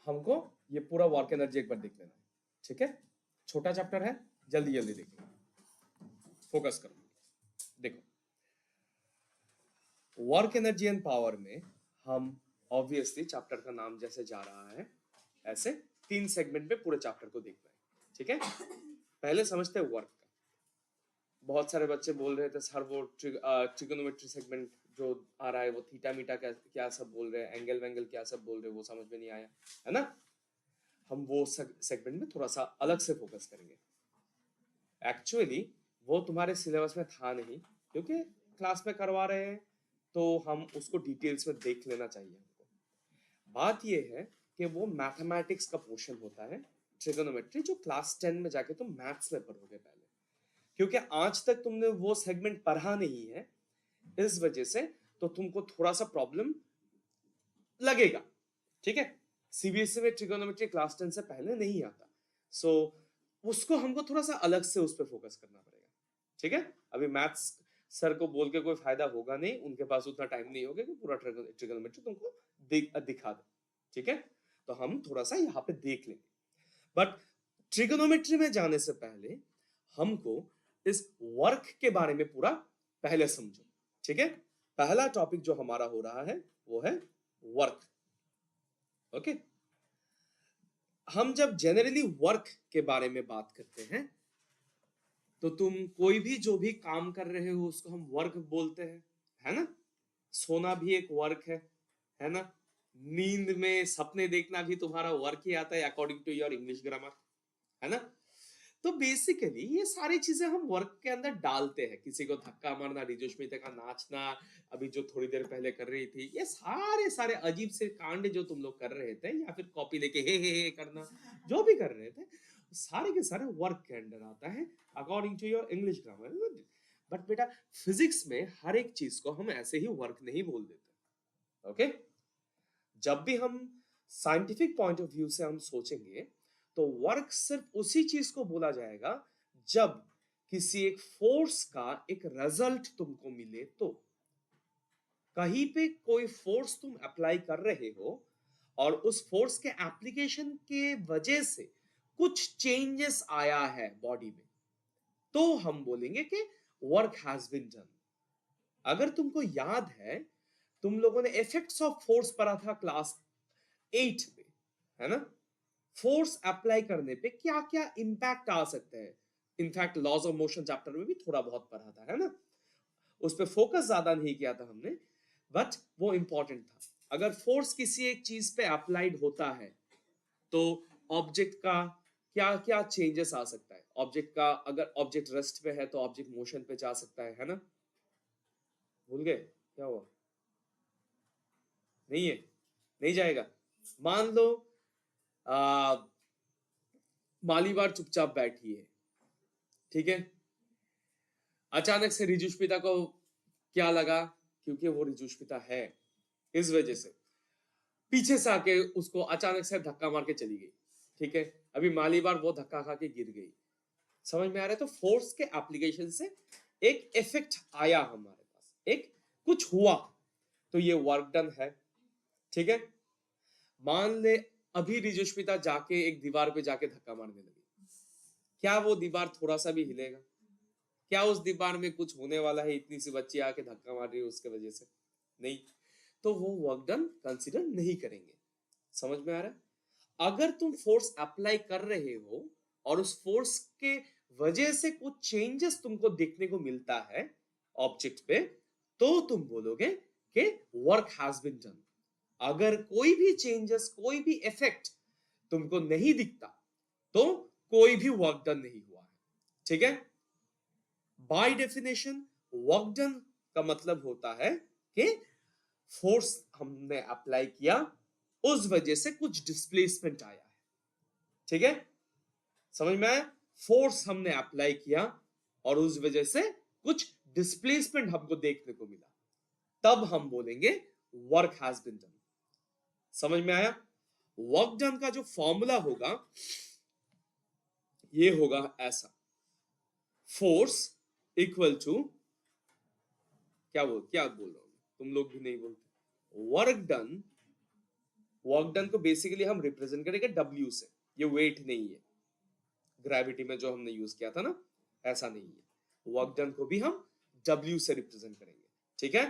हमको ये पूरा वर्क एनर्जी एक बार देख लेना है, ठीक है? छोटा चैप्टर है, जल्दी जल्दी देखिए, फोकस करो। देखो, वर्क एनर्जी एंड पावर में हम ऑब्वियसली चैप्टर का नाम जैसे जा रहा है ऐसे 3 सेगमेंट में पूरे चैप्टर को देखना है, ठीक है? पहले समझते हैं वर्क का। बहुत सारे बच्चे बोल रहे थे सर वो ट्रिगोनोमेट्री सेगमेंट जो आ रहा है वो थीटा मीटा क्या सब बोल रहे हैं, एंगल वेंगल क्या सब बोल रहे हैं, वो समझ में नहीं आया, है ना? हम वो सेगमेंट में थोड़ा सा अलग से फोकस करेंगे। एक्चुअली वो तुम्हारे सिलेबस में था नहीं, क्योंकि क्लास में करवा रहे हैं तो हम उसको डिटेल्स में देख लेना चाहिए हमको। बात ये है कि वो मैथमेटिक्स का पोर्शन होता है ट्रिगोनोमेट्री, जो क्लास 10 में जाके तुम मैथ्स में पढ़ोगे पहले, क्योंकि आज तक तुमने वो सेगमेंट पढ़ा नहीं है, इस वजह से तो तुमको थोड़ा सा प्रॉब्लम लगेगा, ठीक है? सीबीएसई में ट्रिगोनोमेट्री क्लास 10 से पहले नहीं आता, सो उसको हमको थोड़ा सा अलग से उस पर फोकस करना पड़ेगा, ठीक है? अभी मैथ्स सर को बोल के कोई फायदा होगा नहीं, उनके पास उतना टाइम नहीं होगा कि पूरा ट्रिगोनोमेट्री तुमको दिखा दे, ठीक है? तो हम थोड़ा सा यहाँ पे देख लेंगे, बट ट्रिगोनोमेट्री में जाने से पहले हमको इस वर्क के बारे में पूरा पहले समझो, ठीक है? पहला टॉपिक जो हमारा हो रहा है वो है वर्क, ओके? हम जब जनरली वर्क के बारे में बात करते हैं तो तुम कोई भी जो भी काम कर रहे हो उसको हम वर्क बोलते हैं, है ना? सोना भी एक वर्क है ना? नींद में सपने देखना भी तुम्हारा वर्क ही आता है according to your English grammar, है ना? तो बेसिकली ये सारी चीजें हम वर्क के अंदर डालते हैं। किसी को धक्का मारना, रिजुस्मिता का नाचना, अभी जो थोड़ी देर पहले कर रही थी, ये सारे अजीब से कांड जो तुम लोग कर रहे थे, या फिर कॉपी लेके हे करना, जो भी कर रहे थे, सारे के सारे वर्क के अंदर आता है according to your English grammar. But बेटा फिजिक्स में हर एक चीज को हम ऐसे ही वर्क नहीं बोल देते, ओके? जब भी हम साइंटिफिक पॉइंट ऑफ व्यू से हम सोचेंगे तो वर्क सिर्फ उसी चीज को बोला जाएगा जब किसी एक फोर्स का एक रिजल्ट तुमको मिले। तो कहीं पे कोई फोर्स तुम अप्लाई कर रहे हो और उस फोर्स के एप्लीकेशन के वजह से कुछ चेंजेस आया है बॉडी में, तो हम बोलेंगे कि वर्क हैज बीन डन। अगर तुमको याद है, तुम लोगों ने इफेक्ट्स ऑफ फोर्स पढ़ा था क्लास 8 में, है ना? फोर्स अप्लाई करने पे क्या क्या इंपैक्ट आ सकते हैं। In fact laws of motion chapter में भी थोड़ा बहुत पढ़ा था, है ना? उस पे फोकस ज्यादा नहीं किया था हमने, बट वो इंपॉर्टेंट था। अगर फोर्स किसी एक चीज पे अप्लाइड होता है तो ऑब्जेक्ट का क्या क्या चेंजेस आ सकता है। ऑब्जेक्ट का, अगर ऑब्जेक्ट रेस्ट पे है तो ऑब्जेक्ट मोशन पे जा सकता है ना? भूल गए क्या हुआ? नहीं है, नहीं जाएगा। मान लो मालीवार चुपचाप बैठी है, ठीक है? अचानक से रिजुष्पिता को क्या लगा, क्योंकि वो रिजुष्पिता है इस वजह से पीछे से आके उसको अचानक से धक्का मार के चली गई, ठीक है? अभी मालीवार वो धक्का खा के गिर गई। समझ में आ रहा है? तो फोर्स के एप्लीकेशन से एक इफेक्ट आया हमारे पास, एक कुछ हुआ, तो ये वर्क डन है, ठीक है? मान ले अभी रिजुष्पिता जाके एक दीवार पे जाके धक्का मारने लगी, क्या वो दीवार थोड़ा सा भी हिलेगा? क्या उस दीवार में कुछ होने वाला है? इतनी सी बच्ची आके धक्का मार रही है उसके वजह से? नहीं, तो वो वर्क डन कंसीडर नहीं करेंगे। समझ में आ रहा है? अगर तुम फोर्स अप्लाई कर रहे हो और उस फोर्स के वजह से कुछ चेंजेस तुमको देखने को मिलता है ऑब्जेक्ट पे, तो तुम बोलोगे कि वर्क हैज बीन डन। अगर कोई भी चेंजेस, कोई भी इफेक्ट तुमको नहीं दिखता तो कोई भी वर्क डन नहीं हुआ है, ठीक है? बाय डेफिनेशन वर्क डन का मतलब होता है कि फोर्स हमने अप्लाई किया, उस वजह से कुछ डिस्प्लेसमेंट आया है, ठीक है? समझ में आया? फोर्स हमने अप्लाई किया और उस वजह से कुछ डिस्प्लेसमेंट हमको देखने को मिला, तब हम बोलेंगे वर्क हैज बीन डन। समझ में आया? वर्क डन का जो फॉर्मूला होगा ये होगा ऐसा, फोर्स इक्वल टू क्या बोल रहा हूं तुम लोग भी नहीं बोलते, वर्क डन वर्क डन को बेसिकली हम रिप्रेजेंट करेंगे W से, ये वेट नहीं है, ग्रेविटी में जो हमने यूज किया था ना, ऐसा नहीं है। वर्क डन को भी हम W से रिप्रेजेंट करेंगे, ठीक है।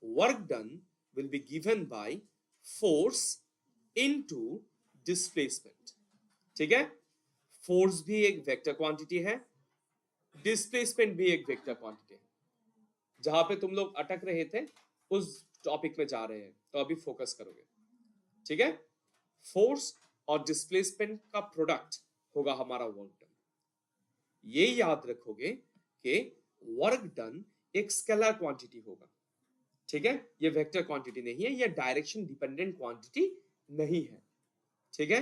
Work done will be given by force into displacement, ठीक है। फोर्स भी एक वेक्टर क्वांटिटी है, डिस्प्लेसमेंट भी एक वेक्टर क्वांटिटी है। जहां पे तुम लोग अटक रहे थे उस टॉपिक में जा रहे हैं, तो अभी फोकस करोगे, ठीक है। फोर्स और डिस्प्लेसमेंट का प्रोडक्ट होगा हमारा वर्क डन। ये याद रखोगे कि वर्क डन एक स्केलर क्वांटिटी होगा, ठीक है। ये वेक्टर क्वांटिटी नहीं है, ये डायरेक्शन डिपेंडेंट क्वांटिटी नहीं है, ठीक है।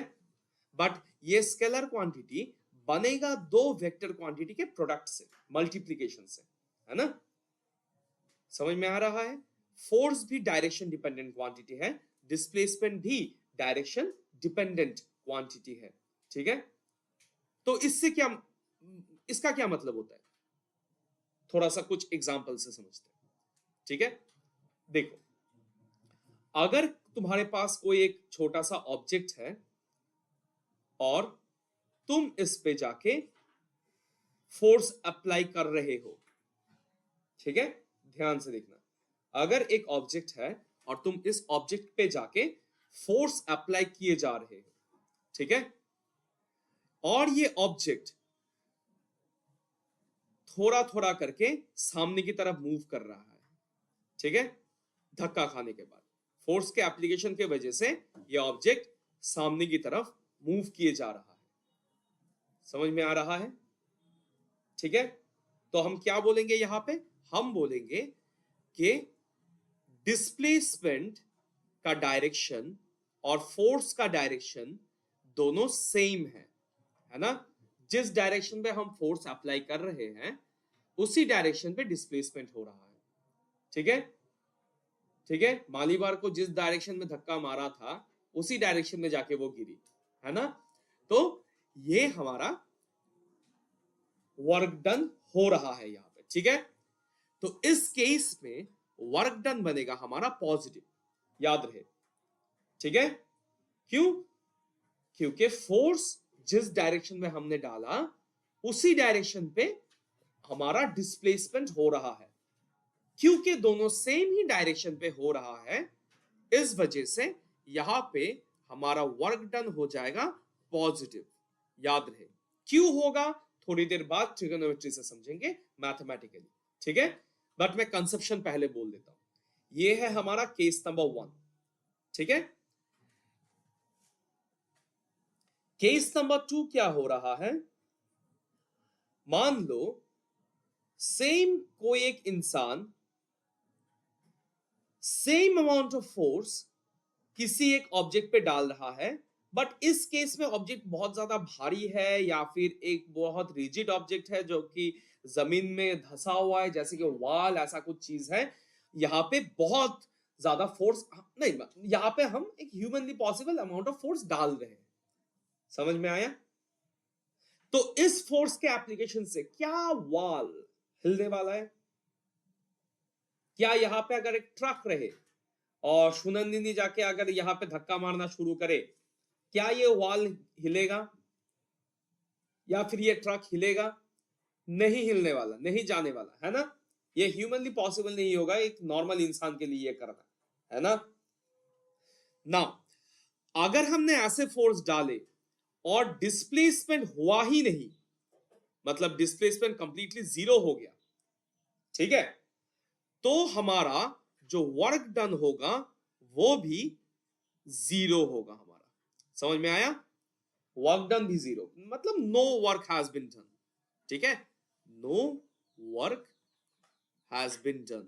बट ये स्केलर क्वांटिटी बनेगा दो वेक्टर क्वांटिटी के प्रोडक्ट से, मल्टीप्लीकेशन से, है ना। समझ में आ रहा है। फोर्स भी डायरेक्शन डिपेंडेंट क्वांटिटी है, डिस्प्लेसमेंट भी डायरेक्शन डिपेंडेंट क्वांटिटी है, ठीक है। तो इसका क्या मतलब होता है, थोड़ा सा कुछ एग्जांपल से समझते हैं, ठीक है। देखो, अगर तुम्हारे पास कोई एक छोटा सा ऑब्जेक्ट है और तुम इस पे जाके फोर्स अप्लाई कर रहे हो, ठीक है, ध्यान से देखना। अगर एक ऑब्जेक्ट है और तुम इस ऑब्जेक्ट पे जाके फोर्स अप्लाई किए जा रहे हो, ठीक है, और ये ऑब्जेक्ट थोड़ा थोड़ा करके सामने की तरफ मूव कर रहा है, ठीक है, धक्का खाने के बाद फोर्स के एप्लीकेशन के वजह से ये ऑब्जेक्ट सामने की तरफ मूव किए जा रहा है। समझ में आ रहा है, ठीक है। तो हम क्या बोलेंगे यहां पे, हम बोलेंगे कि डिस्प्लेसमेंट का डायरेक्शन और फोर्स का डायरेक्शन दोनों सेम है ना। जिस डायरेक्शन पे हम फोर्स अप्लाई कर रहे हैं उसी डायरेक्शन पे डिस्प्लेसमेंट हो रहा है, ठीक है, ठीक है। मालीबार को जिस डायरेक्शन में धक्का मारा था उसी डायरेक्शन में जाके वो गिरी, है ना। तो ये हमारा वर्क डन हो रहा है यहां पे, ठीक है। तो इस केस में वर्क डन बनेगा हमारा पॉजिटिव, याद रहे, ठीक है। क्यों, क्योंकि फोर्स जिस डायरेक्शन में हमने डाला उसी डायरेक्शन पे हमारा डिस्प्लेसमेंट हो रहा है। क्योंकि दोनों सेम ही डायरेक्शन पे हो रहा है, इस वजह से यहां पे हमारा वर्क डन हो जाएगा पॉजिटिव, याद रहे। क्यों होगा थोड़ी देर बाद ट्रिगोनोमेट्री से समझेंगे, मैथमेटिकली, ठीक है। बट मैं कंसेप्शन पहले बोल देता हूं। ये है हमारा केस नंबर 1, ठीक है। केस नंबर 2 क्या हो रहा है, मान लो सेम कोई एक इंसान सेम अमाउंट ऑफ फोर्स किसी एक ऑब्जेक्ट पे डाल रहा है, बट इस केस में ऑब्जेक्ट बहुत ज्यादा भारी है या फिर एक बहुत रिजिड ऑब्जेक्ट है जो कि जमीन में धंसा हुआ है, जैसे कि वॉल, ऐसा कुछ चीज है। यहाँ पे बहुत ज्यादा फोर्स नहीं, यहाँ पे हम एक humanly possible amount of force डाल रहे हैं। समझ में आया। तो इस फोर्स के एप्लीकेशन से क्या वॉल हिलने वाला है, क्या यहाँ पे अगर एक ट्रक रहे और सुनंदिनी जाके अगर यहाँ पे धक्का मारना शुरू करे, क्या ये वॉल हिलेगा या फिर ये ट्रक हिलेगा? नहीं हिलने वाला, नहीं जाने वाला, है ना। ये ह्यूमनली पॉसिबल नहीं होगा एक नॉर्मल इंसान के लिए करना, है ना। ना, अगर हमने ऐसे फोर्स डाले और डिस्प्लेसमेंट हुआ ही नहीं, मतलब डिस्प्लेसमेंट कंप्लीटली जीरो हो गया, ठीक है, तो हमारा जो वर्क डन होगा वो भी जीरो होगा हमारा। समझ में आया। वर्क डन भी जीरो, मतलब no work has been done, ठीक है, no work has been done,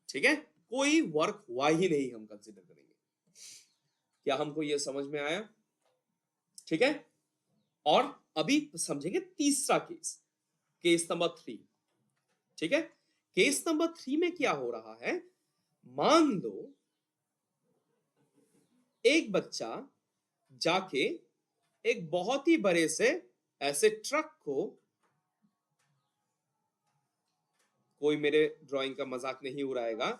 ठीक है, कोई वर्क हुआ ही नहीं हम कंसीडर करेंगे। क्या हमको यह समझ में आया, ठीक है। और अभी समझेंगे तीसरा केस, केस नंबर 3, ठीक है। केस नंबर 3 में क्या हो रहा है, मान लो एक बच्चा जाके एक बहुत ही बड़े से ऐसे ट्रक को कोई मेरे ड्राइंग का मजाक नहीं उड़ाएगा।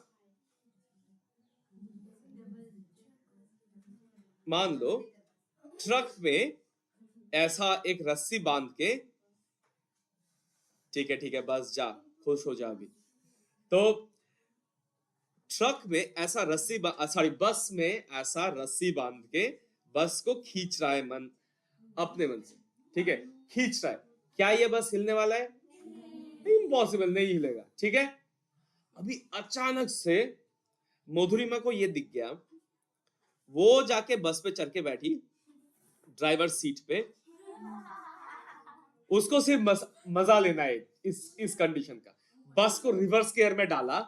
मान लो ट्रक में ऐसा एक रस्सी बांध के, ठीक है बस जा, खुश हो जा अभी। तो ट्रक में ऐसा बस में ऐसा रस्सी बांध के बस को खींच रहा है मन, अपने मन से, ठीक है, खींच रहा है। क्या ये बस हिलने वाला है? इम्पॉसिबल, नहीं हिलेगा, ठीक है। अभी अचानक से मधुरिमा को ये दिख गया, वो जाके बस पे चढ़ के बैठी ड्राइवर सीट पे। उसको सिर्फ मजा लेना है इस कंडीशन का। बस को रिवर्स गियर में डाला,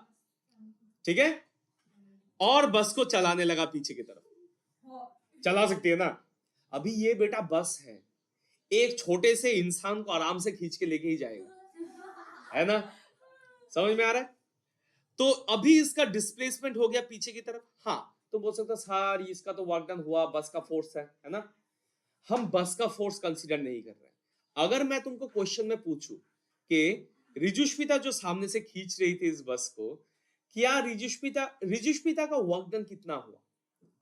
ठीक है, और बस को चलाने लगा पीछे की तरफ। चला सकती है ना? अभी ये बेटा बस है, एक छोटे से इंसान को आराम से खींच के लेके ही जाएगा, है ना? समझ में आ रहा है? तो अभी इसका डिस्प्लेसमेंट हो गया पीछे की तरफ। हाँ, तो बोल सकता सर इसका तो वर्क डन हुआ, बस का फोर्स है ना? हम बस का फोर्स कंसीडर नहीं कर रहे हैं। अगर मैं तुमको क्वेश्चन में पूछूं कि रिजुष्पिता जो सामने से खींच रही थी इस बस को, क्या रिजुष्पिता का वर्क डन कितना हुआ?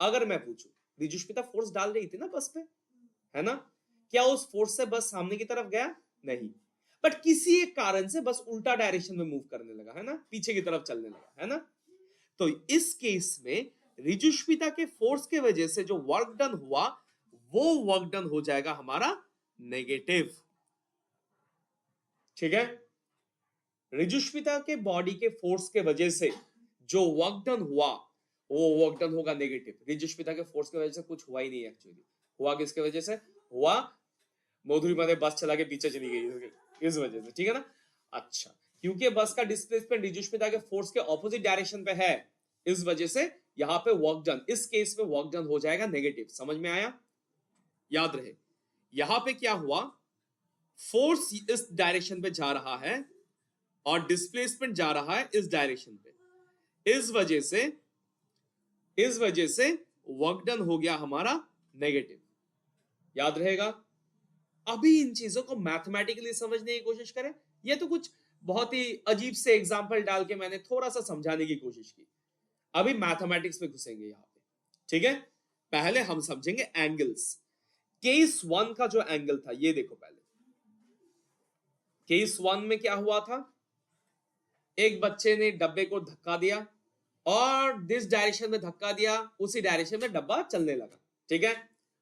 अगर मैं पूछूं, रिजुष्पिता फोर्स डाल रही थी ना बस पे, है ना? क्या उस फोर्स से बस सामने की तरफ गया? नहीं, बट किसी एक कारण से बस उल्टा डायरेक्शन में मूव करने लगा, है ना, पीछे की तरफ चलने लगा, है ना? तो इस केस में रिजुष्पिता के फोर्स के वजह से जो वर्क डन हुआ वो वर्क डन हो जाएगा हमारा नेगेटिव, ठीक है। रिजुष्पिता के बॉडी के फोर्स के वजह से जो वर्क डन हुआ वो वर्क डन होगा नेगेटिव। रिजुष्पिता के फोर्स की वजह से कुछ हुआ ही नहीं, एक्चुअली हुआ किसके वजह से हुआ? मधुरिमा ने बस चला के पीछे चली गई, इस वजह से, ठीक है ना? अच्छा, क्योंकि बस का डिस्प्लेसमेंट रिजुष्पिता के फोर्स के ऑपोजिट डायरेक्शन पे है, इस वजह से यहां पे वर्क डन, इस केस में वर्क डन हो जाएगा नेगेटिव। समझ में आया? याद रहे, यहां पे क्या हुआ, फोर्स इस डायरेक्शन पे जा रहा है और डिस्प्लेसमेंट जा रहा है इस डायरेक्शन पे, इस वजह से वर्क डन हो गया हमारा नेगेटिव। याद रहेगा? अभी इन चीजों को मैथमेटिकली समझने की कोशिश करें। ये तो कुछ बहुत ही अजीब से एग्जांपल डाल के मैंने थोड़ा सा समझाने की कोशिश की। अभी मैथमेटिक्स में घुसेंगे यहां पे, ठीक है। पहले हम समझेंगे एंगल्स। केस 1 का जो एंगल था, ये देखो पहले। केस 1 में क्या हुआ था? एक बच्चे ने डब्बे को धक्का दिया और जिस डायरेक्शन में धक्का दिया उसी डायरेक्शन में डब्बा चलने लगा, ठीक है।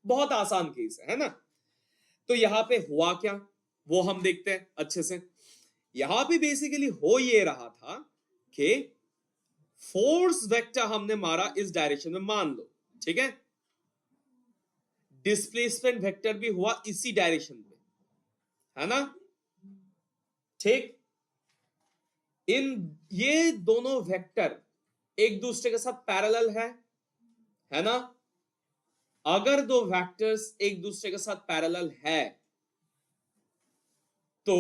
बहुत आसान केस है ना? तो यहां पे हुआ क्या वो हम देखते हैं अच्छे से। यहां पे बेसिकली हो ये रहा था कि फोर्स वेक्टर हमने मारा इस डायरेक्शन में, मान लो, ठीक है। डिस्प्लेसमेंट वेक्टर भी हुआ इसी डायरेक्शन में, है ना? ठीक, इन ये दोनों वेक्टर एक दूसरे के साथ पैरेलल है ना? अगर दो वेक्टर्स एक दूसरे के साथ पैरेलल है तो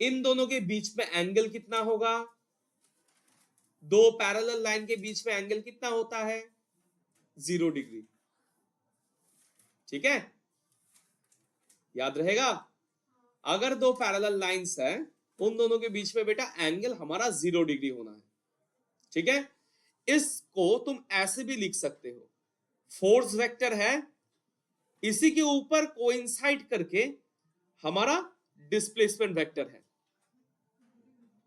इन दोनों के बीच में एंगल कितना होगा? दो पैरेलल लाइन के बीच में एंगल कितना होता है? 0 डिग्री, ठीक है। याद रहेगा, अगर दो पैरेलल लाइंस है उन दोनों के बीच में बेटा एंगल हमारा 0 डिग्री होना है, ठीक है। इसको तुम ऐसे भी लिख सकते हो, फोर्स वेक्टर है, इसी के ऊपर कोइंसाइड करके हमारा डिस्प्लेसमेंट वेक्टर है।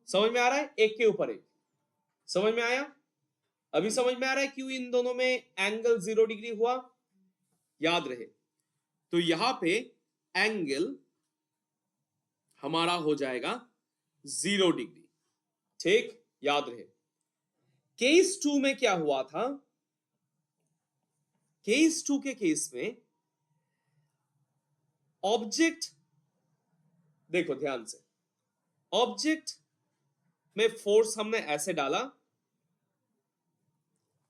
समझ में आ रहा है? एक के ऊपर एक। समझ में आया? अभी समझ में आ रहा है क्यों इन दोनों में एंगल 0 डिग्री हुआ? याद रहे, तो यहां पे एंगल हमारा हो जाएगा 0 डिग्री, ठीक। याद रहे, केस 2 में क्या हुआ था? केस 2 के केस में ऑब्जेक्ट, देखो ध्यान से, ऑब्जेक्ट में फोर्स हमने ऐसे डाला,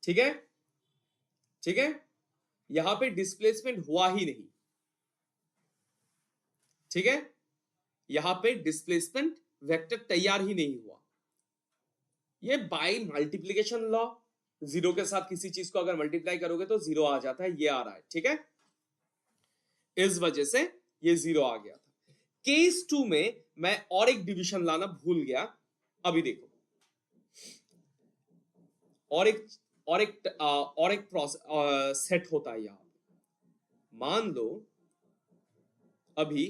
ठीक है, ठीक है। यहां पे डिस्प्लेसमेंट हुआ ही नहीं, ठीक है। यहां पे डिस्प्लेसमेंट वेक्टर तैयार ही नहीं हुआ। ये बाय मल्टीप्लिकेशन लॉ, 0 के साथ किसी चीज को अगर मल्टीप्लाई करोगे तो 0 आ जाता है, ये आ रहा है, ठीक है। इस वजह से ये 0 आ गया था। केस 2 में मैं और एक डिवीजन लाना भूल गया। अभी देखो, और एक प्रोसेस सेट होता है यहां। मान लो अभी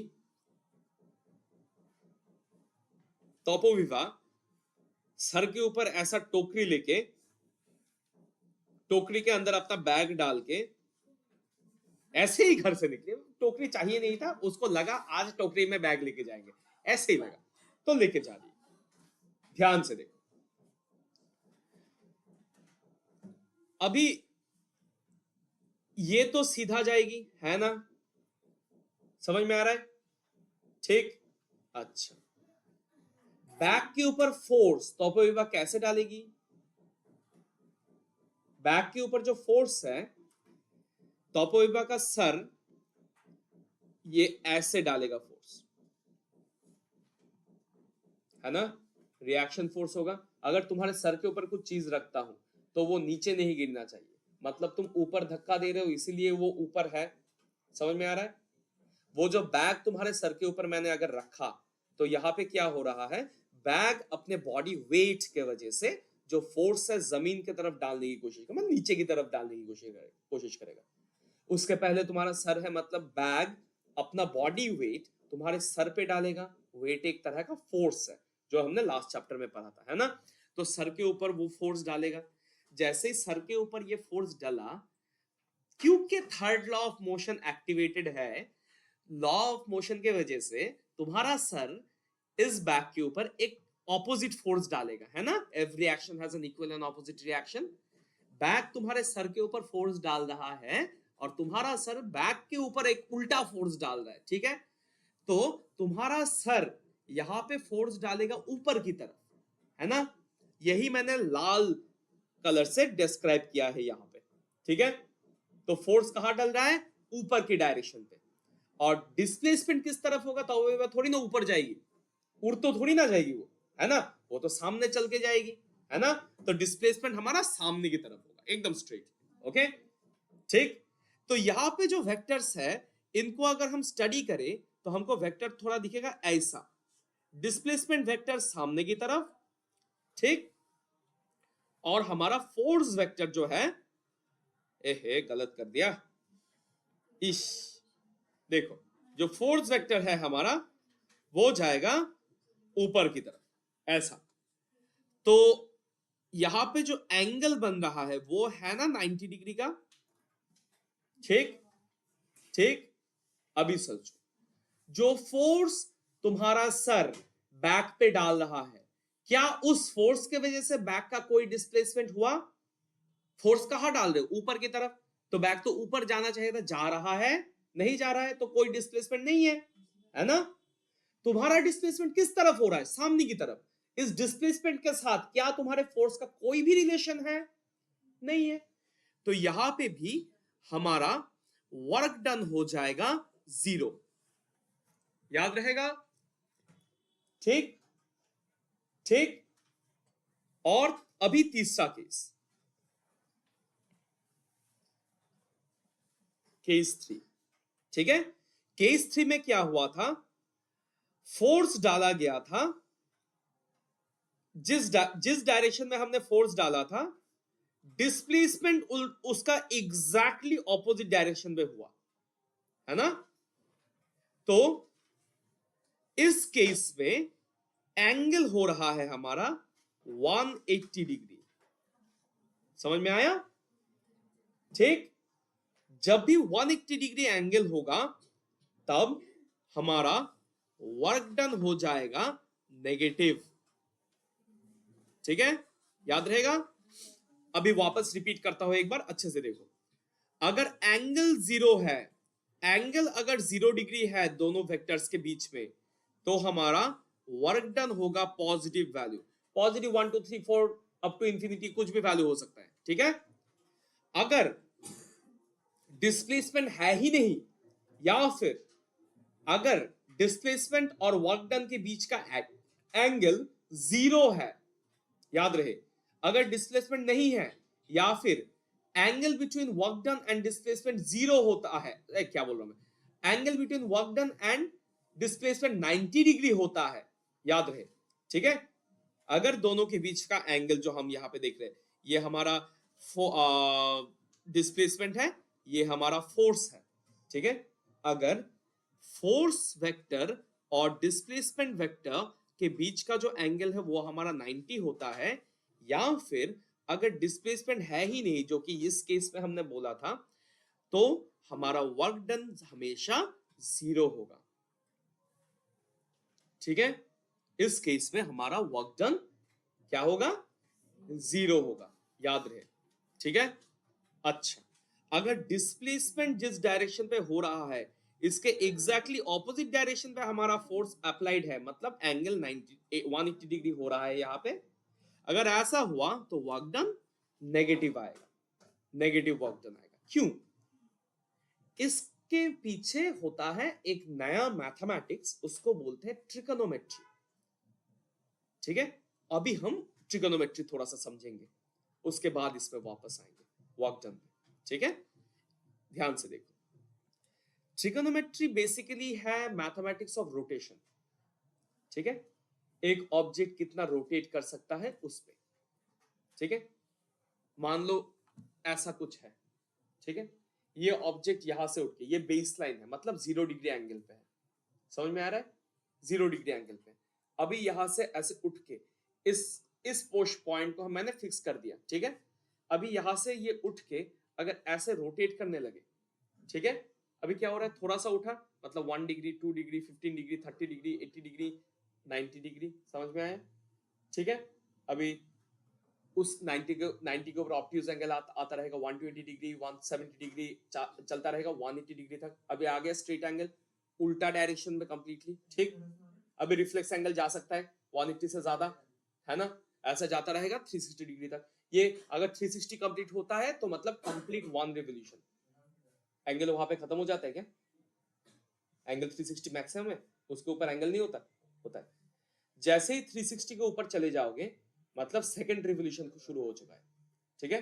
तोपोविवा सर के ऊपर ऐसा टोकरी लेके, टोकरी के अंदर अपना बैग डाल के ऐसे ही घर से निकले। टोकरी चाहिए नहीं था उसको, लगा आज टोकरी में बैग लेके जाएंगे, ऐसे ही लगा तो लेके जा रही। ध्यान से देखो, अभी ये तो सीधा जाएगी है ना, समझ में आ रहा है? ठीक, अच्छा बैग के ऊपर फोर्स तोपोविवा कैसे डालेगी? बैग के ऊपर जो फोर्स है, तोपोविवा का सर ये ऐसे डालेगा फोर्स, है ना, रिएक्शन फोर्स होगा। अगर तुम्हारे सर के ऊपर कुछ चीज रखता हूं तो वो नीचे नहीं गिरना चाहिए, मतलब तुम ऊपर धक्का दे रहे हो इसीलिए वो ऊपर है। समझ में आ रहा है? वो जो बैग तुम्हारे सर के ऊपर मैंने अगर रखा तो यहाँ पे क्या हो रहा है, बैग अपने बॉडी वेट के वजह से जो फोर्स है जमीन की तरफ डालने की कोशिश करेगा, मतलब नीचे की तरफ डालने की कोशिश करेगा। उसके पहले तुम्हारा सर है, मतलब बैग अपना बॉडी वेट तुम्हारे सर पे डालेगा। वेट एक तरह का फोर्स है जो हमने लास्ट चैप्टर में पढ़ा था, है ना। तो सर के ऊपर वो फोर्स डालेगा। जैसे ही सर के ऊपर ये फोर्स डाला, क्योंकि third law of motion activated है, लॉ ऑफ मोशन के वजह से तुम्हारा सर इस बैग के ऊपर एक ऑपोजिट फोर्स डालेगा, है ना। Every action has an equal and opposite reaction. Bag तुम्हारे सर के ऊपर फोर्स डाल रहा है और तुम्हारा सर बैग के ऊपर एक उल्टा फोर्स डाल रहा है, ठीक है। तो तुम्हारा सर यहां पे फोर्स डालेगा ऊपर की तरफ, है ना। यही मैंने लाल कलर से डिस्क्राइब किया है यहां पे, ठीक है। तो फोर्स कहां डल रहा है? ऊपर की डायरेक्शन पे। और डिस्प्लेसमेंट किस तरफ होगा? तो वो थोड़ी ना ऊपर जाएगी, उड़ तो थोड़ी ना जाएगी वो, है ना, वो तो सामने चल के जाएगी, है ना। तो डिस्प्लेसमेंट हमारा सामने की तरफ होगा, एकदम स्ट्रेट। ओके, ठीक। तो यहां पे जो वेक्टर्स है इनको अगर हम स्टडी करें तो हमको वेक्टर थोड़ा दिखेगा ऐसा, डिस्प्लेसमेंट वेक्टर सामने की तरफ, ठीक। और हमारा फोर्स वेक्टर जो है, गलत कर दिया, इश, देखो जो फोर्स वेक्टर है हमारा वो जाएगा ऊपर की तरफ, ऐसा। तो यहां पे जो एंगल बन रहा है वो है ना 90 डिग्री का, ठीक ठीक। अभी सोचो, जो फोर्स तुम्हारा सर बैक पे डाल रहा है, क्या उस फोर्स के वजह से बैक का कोई डिस्प्लेसमेंट हुआ? फोर्स कहां डाल रहे हो? ऊपर की तरफ। तो बैक तो ऊपर जाना चाहिए था, जा रहा है? नहीं जा रहा है, तो कोई डिस्प्लेसमेंट नहीं है, है ना। तुम्हारा डिस्प्लेसमेंट किस तरफ हो रहा है? सामने की तरफ। इस डिस्प्लेसमेंट के साथ क्या तुम्हारे फोर्स का कोई भी रिलेशन है? नहीं है। तो यहां पे भी हमारा वर्क डन हो जाएगा 0, याद रहेगा, ठीक ठीक। और अभी तीसरा केस, केस 3, ठीक है। केस 3 में क्या हुआ था? फोर्स डाला गया था, जिस डायरेक्शन में हमने फोर्स डाला था, डिस्प्लेसमेंट उसका एग्जैक्टली ऑपोजिट डायरेक्शन में हुआ, है ना। तो इस केस में एंगल हो रहा है हमारा 180 डिग्री। समझ में आया? ठीक। जब भी 180 डिग्री एंगल होगा तब हमारा वर्क डन हो जाएगा नेगेटिव, ठीक है, याद रहेगा। अभी वापस रिपीट करता हूं एक बार, अच्छे से देखो। अगर एंगल 0 है, एंगल अगर 0 डिग्री है दोनों वेक्टर्स के बीच में, तो हमारा वर्क डन होगा positive value, positive 1 2 3 4 up to infinity, कुछ भी वैल्यू हो सकता है, ठीक है। अगर डिस्प्लेसमेंट है ही नहीं, या फिर अगर डिस्प्लेसमेंट और वर्क डन के बीच का एंगल 0 है, याद रहे, अगर डिस्प्लेसमेंट नहीं है या फिर angle between work done and displacement 0 होता है, क्या बोल रहा हूं मैं, angle between work done and displacement 90 degree होता है, याद रहे, ठीक है। अगर दोनों के बीच का एंगल जो हम यहां पे देख रहे हैं ये हमारा डिस्प्लेसमेंट है, ये हमारा फोर्स है, ठीक है। अगर फोर्स वेक्टर और डिस्प्लेसमेंट वेक्टर के बीच का जो एंगल है वो हमारा 90 होता है, या फिर अगर डिस्प्लेसमेंट है ही नहीं, जो कि इस केस में हमने बोला था, तो हमारा वर्क डन हमेशा 0 होगा, ठीक है। इस केस में हमारा वर्क डन क्या होगा, 0 होगा, याद रहे, ठीक है। अच्छा, अगर डिस्प्लेसमेंट जिस डायरेक्शन पे हो रहा है इसके एग्जैक्टली ऑपोजिट डायरेक्शन पे हमारा फोर्स अप्लाइड है, मतलब एंगल 180 डिग्री हो रहा है यहाँ पे, अगर ऐसा हुआ तो वर्क डन नेगेटिव आएगा, नेगेटिव वर्क डन आएगा। क्यों? इसके पीछे होता है एक नया मैथमेटिक्स, उसको बोलते हैं ट्रिकोनोमेट्री, ठीक है। अभी हम ट्रिकोनोमेट्री थोड़ा सा समझेंगे, उसके बाद इसमें वापस आएंगे वर्क डन में, ठीक है। ध्यान से देखो, ट्रिकोनोमेट्री बेसिकली है मैथमेटिक्स ऑफ रोटेशन, ठीक है। एक ऑब्जेक्ट कितना रोटेट कर सकता है उस पे, ठीक है। मान लो ऐसा कुछ है, ठीक है। ये ऑब्जेक्ट यहां से उठ के, ये बेस लाइन है, मतलब 0 डिग्री एंगल पे है, समझ में आ रहा है, 0 डिग्री एंगल पे। अभी यहां से ऐसे उठ के इस पोस्ट पॉइंट को मैंने फिक्स कर दिया, ठीक है। अभी यहां से ये उठ के अगर ऐसे रोटेट करने लगे, ठीक है। अभी क्या हो रहा है, थोड़ा सा उठा, मतलब 1 degree, 2 degree, 15 degree, 30 degree, 80 degree, 90 degree, समझ में आया, ठीक है। अभी उस 90 के ऊपर ऑब्ट्यूज एंगल आता रहेगा, 120 डिग्री, 170 डिग्री चलता रहेगा 180 डिग्री तक। अभी आ गया स्ट्रेट एंगल उल्टा डायरेक्शन में कंप्लीटली, ठीक। अभी रिफ्लेक्स एंगल जा सकता है 180 से ज्यादा, है ना, ऐसा जाता रहेगा 360 डिग्री तक। ये अगर 360 कंप्लीट होता है तो मतलब कंप्लीट 1 रिवोल्यूशन, एंगल वहां पे खत्म हो जाता है क्या? एंगल 360 मैक्सिमम है, उसके ऊपर एंगल नहीं होता, होता है। जैसे ही 360 के ऊपर चले जाओगे मतलब सेकंड रिवोल्यूशन शुरू हो चुका है, ठीक है।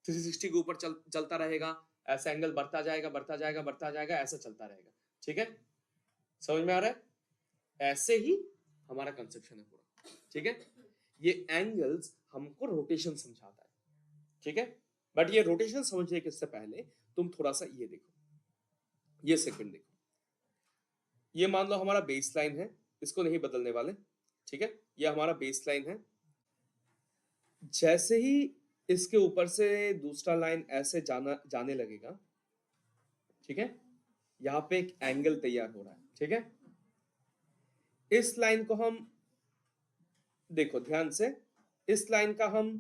360 के ऊपर चलता रहेगा, ऐसा एंगल बढ़ता जाएगा, बढ़ता जाएगा, बढ़ता जाएगा, ऐसा चलता रहेगा, ठीक है। समझ में आ रहा है? ऐसे ही हमारा कंसेप्शन है पूरा, ठीक है। ये एंगल्स हमको रोटेशन समझाता है, ठीक है। बट ये रोटेशन समझने के से पहले तुम थोड़ा सा ये देखो, ये सेकंड देखो। ये मान लो हमारा बेस लाइन है, इसको नहीं बदलने वाले, ठीक है। ये हमारा बेस लाइन है, जैसे ही इसके ऊपर से दूसरा लाइन ऐसे जाने लगेगा, ठीक है। यहाँ पे एक एंगल तैयार हो रहा है, ठीक है। इस लाइन को हम देखो ध्यान से, इस लाइन का हम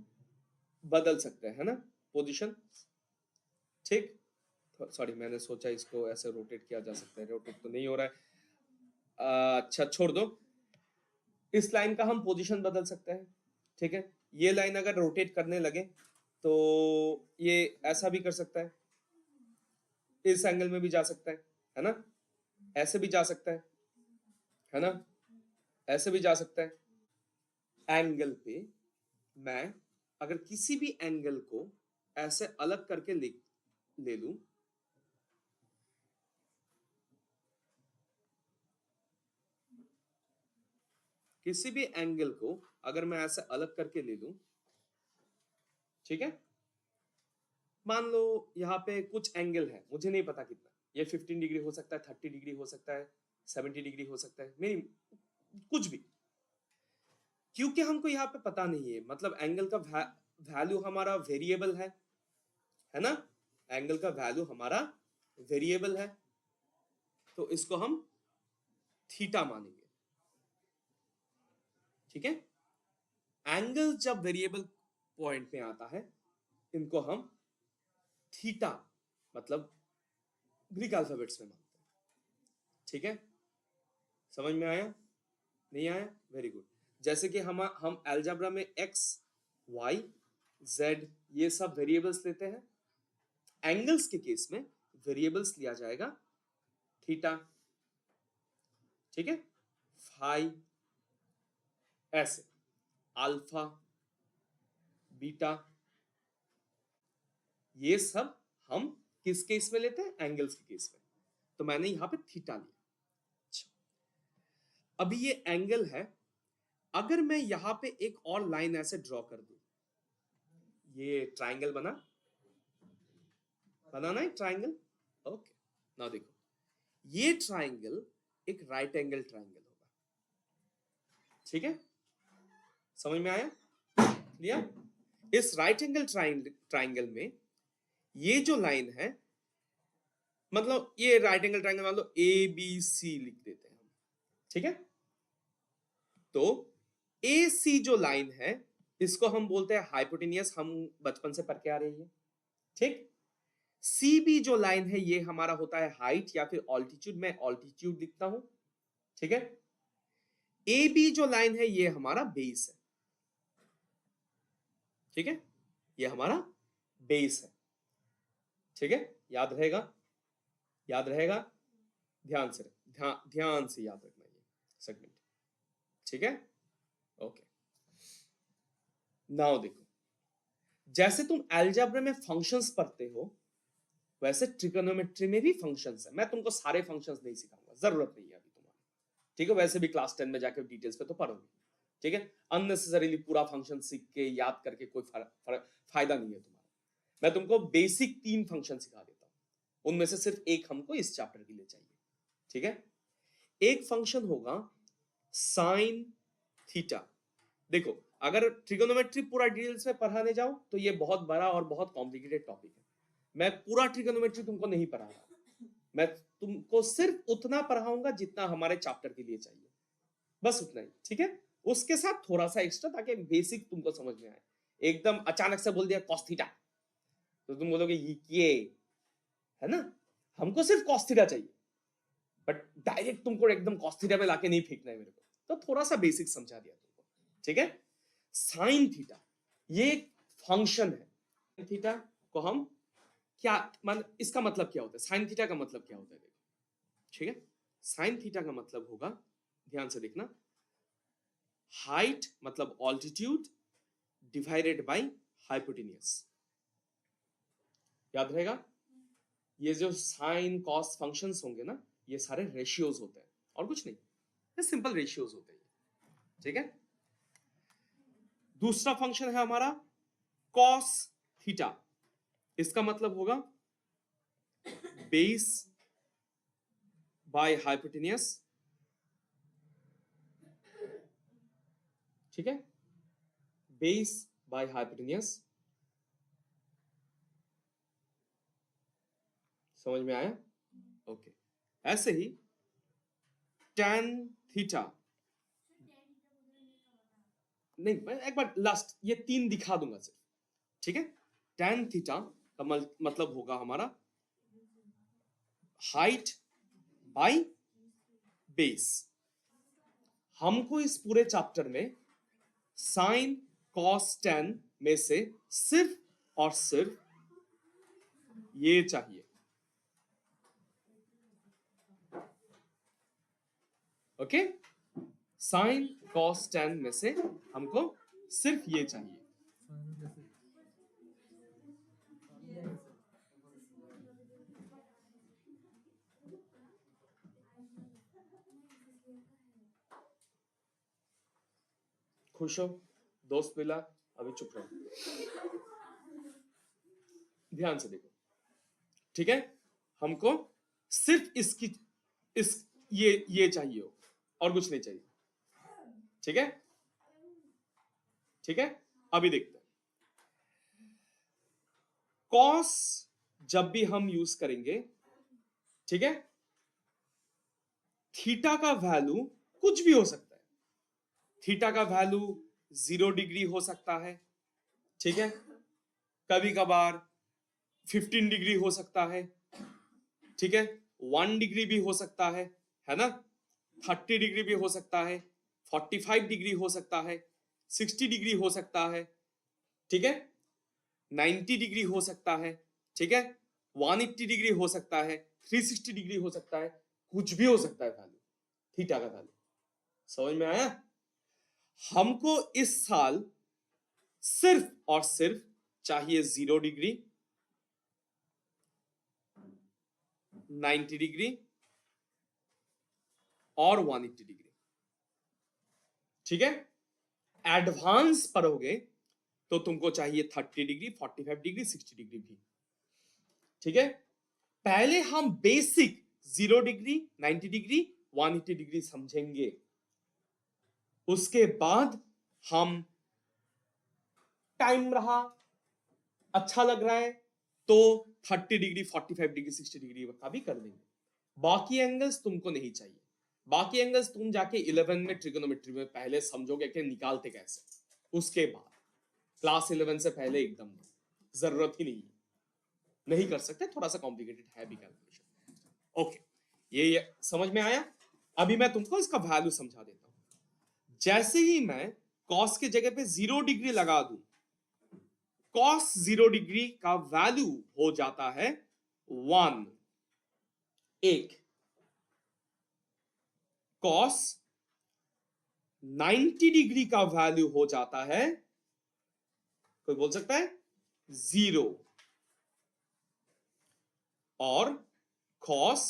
बदल सकते हैं, है ना, पोजीशन, ठीक। सॉरी, मैंने सोचा इसको ऐसे रोटेट किया जा सकता है, रोटेट तो नहीं हो रहा है। अच्छा छोड़ दो, इस लाइन का हम पोजीशन बदल सकते हैं, ठीक है। ये लाइन अगर रोटेट करने लगे तो ये ऐसा भी कर सकता है, इस एंगल में भी जा सकता है ना, ऐसे भी जा सकता है ना, ऐसे भी जा सकता है। एंगल पे मैं अगर किसी भी एंगल को ऐसे अलग करके ले लूं, किसी भी एंगल को अगर मैं ऐसे अलग करके ले लूं, ठीक है। मान लो यहाँ पे कुछ एंगल है, मुझे नहीं पता कितना, ये 15 डिग्री हो सकता है, 30 डिग्री हो सकता है, 70 डिग्री हो सकता है, मेरी कुछ भी, क्योंकि हमको यहाँ पे पता नहीं है, मतलब एंगल का वैल्यू हमारा वेरिएबल है ना, एंगल का वैल्यू हमारा वेरिएबल है, तो इसको हम थीटा मानेंगे, ठीक है। एंगल जब वेरिएबल पॉइंट में आता है इनको हम थीटा मतलब ग्रीक अल्फाबेट्स में मानते हैं, ठीक है। समझ में आया, नहीं आया? Very good. जैसे कि हम अलजेब्रा में एक्स, वाई, जेड ये सब वेरिएबल्स लेते हैं, एंगल्स के केस में वेरिएबल्स लिया जाएगा थीटा, ठीक है, फाई, ऐसे अल्फा, बीटा, ये सब हम किस केस में लेते हैं, एंगल्स के केस में, तो मैंने यहां पे थीटा लिया। अच्छा, अभी ये एंगल है, अगर मैं यहां पे एक और लाइन ऐसे ड्रॉ कर दूं, ये ट्राइंगल बनाना है ट्राइंगल। ओके, ना देखो, ये ट्राइंगल एक राइट एंगल ट्राइंगल होगा, ठीक है, समझ में आया, क्लियर। इस राइट एंगल ट्राइंगल में ये जो लाइन है, मतलब ये राइट एंगल ट्राइंगल मान लो ए बी सी लिख देते हैं हम, ठीक है। तो ए सी जो लाइन है इसको हम बोलते हैं हाइपोटेनियस, हम बचपन से पढ़ के आ रहे हैं, ठीक। सी बी जो लाइन है ये हमारा होता है हाइट या फिर ऑल्टीट्यूड, मैं ऑल्टीट्यूड लिखता हूं, ठीक है। ए बी जो लाइन है ये हमारा बेस है, ठीक है, ये हमारा बेस है, ठीक है, याद रहेगा, याद रहेगा, ध्यान से याद रखना ये सेगमेंट, ठीक है। ओके, नाउ देखो, जैसे तुम अलजेब्रा में फंक्शंस पढ़ते हो वैसे ट्रिगोनोमेट्री में भी फंक्शंस है। मैं तुमको सारे फंक्शंस नहीं सिखाऊंगा, जरूरत नहीं है अभी तुम्हारी, ठीक है। वैसे भी क्लास 10 में जाकर डिटेल्स पे तो पढ़ोगे, ठीक है। अननेसेसरीली पूरा फंक्शन सीख के याद करके कोई फायदा नहीं है तुम्हारा। मैं तुमको बेसिक 3 फंक्शन सिखा देता हूं, उनमें से सिर्फ एक हमको इस चैप्टर के लिए चाहिए, ठीक है। एक फंक्शन होगा साइन थीटा। देखो, अगर ट्रिगोनोमेट्री पूरा डिटेल्स में पढ़ाने जाओ तो ये बहुत बड़ा और बहुत कॉम्प्लिकेटेड टॉपिक है। मैं पूरा ट्रिगोनोमेट्री तुमको नहीं पढ़ा रहा, मैं तुमको सिर्फ उतना पढ़ाऊंगा जितना हमारे चैप्टर के लिए चाहिए, बस उतना ही, ठीक है। उसके साथ थोड़ा सा एक्स्ट्रा, ताकि बेसिक तुमको समझ में आए। एकदम अचानक से बोल दिया कॉस थीटा तो तुम बोलोगे ये है ना, हमको सिर्फ कॉस थीटा चाहिए, बट डायरेक्ट तुमको एकदम कॉस थीटा में लाके नहीं फेंकना है मेरे को, तो थोड़ा सा बेसिक समझा दिया तुमको, ठीक है। साइन थीटा ये एक फंक्शन है। थीटा को हम क्या इसका मतलब क्या होता है, साइन थीटा का मतलब क्या होता है, देखो, ठीक है। साइन थीटा का मतलब होगा, ध्यान से देखना, हाइट मतलब ऑल्टीट्यूड डिवाइडेड बाय हाइपोटेन्यूज, याद रहेगा। ये जो साइन कॉस फंक्शंस होंगे ना, ये सारे रेशियोज होते हैं और कुछ नहीं, ये सिंपल रेशियोज होते हैं, ठीक है। दूसरा फंक्शन है हमारा कॉस थीटा, इसका मतलब होगा बेस बाय हाइपोटेन्यूज, ठीक है, बेस बाय हाइपोटेन्यूज, समझ में आया, ओके। ऐसे ही tan थीटा, नहीं मैं एक बार लास्ट ये 3 दिखा दूंगा सिर्फ, ठीक है। tan थीटा का मतलब होगा हमारा हाइट बाय बेस। हमको इस पूरे चैप्टर में साइन कॉस tan में से सिर्फ और सिर्फ ये चाहिए, ओके। साइन कॉस tan में से हमको सिर्फ ये चाहिए, खुश हो, दोस्त मिला, अभी चुप रहो, ध्यान से देखो, ठीक है। हमको सिर्फ ये चाहिए हो और कुछ नहीं चाहिए, ठीक है, ठीक है। अभी देखते हैं, कॉस जब भी हम यूज करेंगे, ठीक है, थीटा का वैल्यू कुछ भी हो सकता है। थीटा का वैल्यू 0 डिग्री हो सकता है, ठीक है, कभी कभार 15 डिग्री हो सकता है, ठीक है, 1 डिग्री भी हो सकता है ना, 30 डिग्री भी हो सकता है, 45 डिग्री हो सकता है, 60 डिग्री हो सकता है, ठीक है, 90 डिग्री हो सकता है, ठीक है, 180 डिग्री हो सकता है, 360 डिग्री हो सकता है, कुछ भी हो सकता है वैल्यू, थीटा का वैल्यू, समझ में आया। हमको इस साल सिर्फ और सिर्फ चाहिए 0 डिग्री, 90 डिग्री और 180 डिग्री, ठीक है। एडवांस पढ़ोगे तो तुमको चाहिए 30 डिग्री, 45 डिग्री, 60 डिग्री भी। ठीक है, पहले हम बेसिक 0 डिग्री, 90 डिग्री, 180 डिग्री समझेंगे, उसके बाद हम टाइम रहा, अच्छा लग रहा है तो 30 डिग्री, 45 डिग्री, 60 डिग्री का भी कर देंगे। बाकी एंगल्स तुमको नहीं चाहिए। बाकी एंगल्स तुम जाके 11 में ट्रिगोनोमेट्री में पहले समझोगे कि निकालते कैसे, उसके बाद क्लास 11 से पहले एकदम जरूरत ही नहीं है, नहीं कर सकते, थोड़ा सा कॉम्प्लिकेटेड है भी कैलकुलेशन। ओके, ये समझ में आया। अभी मैं तुमको इसका वैल्यू समझा देता हूं। जैसे ही मैं कॉस के जगह पे 0 डिग्री लगा दूं, कॉस 0 डिग्री का वैल्यू हो जाता है 1। एक कॉस 90 डिग्री का वैल्यू हो जाता है, कोई बोल सकता है 0, और कॉस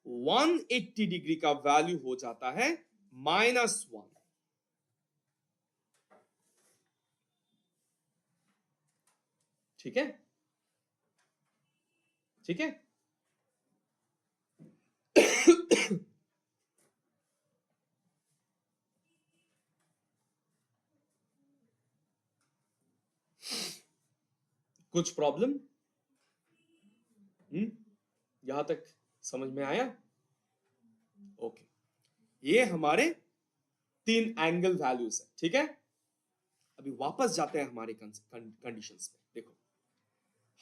180 डिग्री का वैल्यू हो जाता है -1। ठीक है, ठीक है। कुछ प्रॉब्लम? यहां तक समझ में आया? ओके, ये हमारे 3 एंगल वैल्यूज है। ठीक है, अभी वापस जाते हैं हमारे कंडीशंस पे। देखो,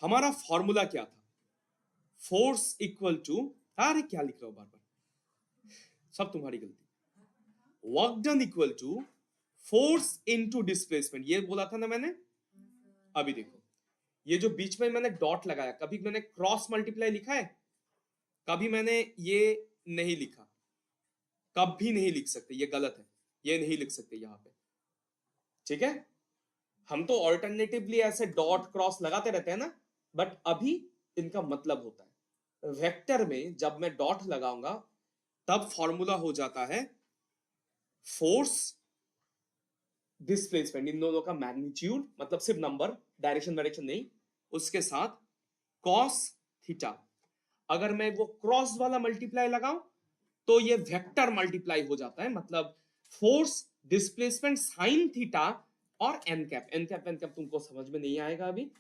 हमारा फॉर्मूला क्या था? फोर्स इक्वल टू, अरे क्या लिख रहा हूं बार बार, सब तुम्हारी गलती। Work done equal to force into displacement, ये बोला था ना मैंने। अभी देखो, ये जो बीच में मैंने डॉट लगाया, कभी मैंने क्रॉस मल्टीप्लाई लिखा है? कभी मैंने ये नहीं लिखा, कभी नहीं लिख सकते, ये गलत है, ये नहीं लिख सकते यहां पे। ठीक है, हम तो ऑल्टरनेटिवली ऐसे डॉट क्रॉस लगाते रहते हैं ना, बट अभी इनका मतलब होता है वेक्टर में। जब मैं डॉट लगाऊंगा तब फॉर्मूला हो जाता है फोर्स डिस्प्लेसमेंट, इन दोनों का मैग्नीट्यूड, मतलब सिर्फ नंबर, डायरेक्शन डायरेक्शन नहीं, उसके साथ कॉस थीटा। अगर मैं वो क्रॉस वाला मल्टीप्लाई लगाऊं तो ये वेक्टर मल्टीप्लाई हो जाता है, मतलब फोर्स डिस्प्लेसमेंट साइन थीटा और n cap. N cap n cap तुमको समझ में नहीं आएगा अभी।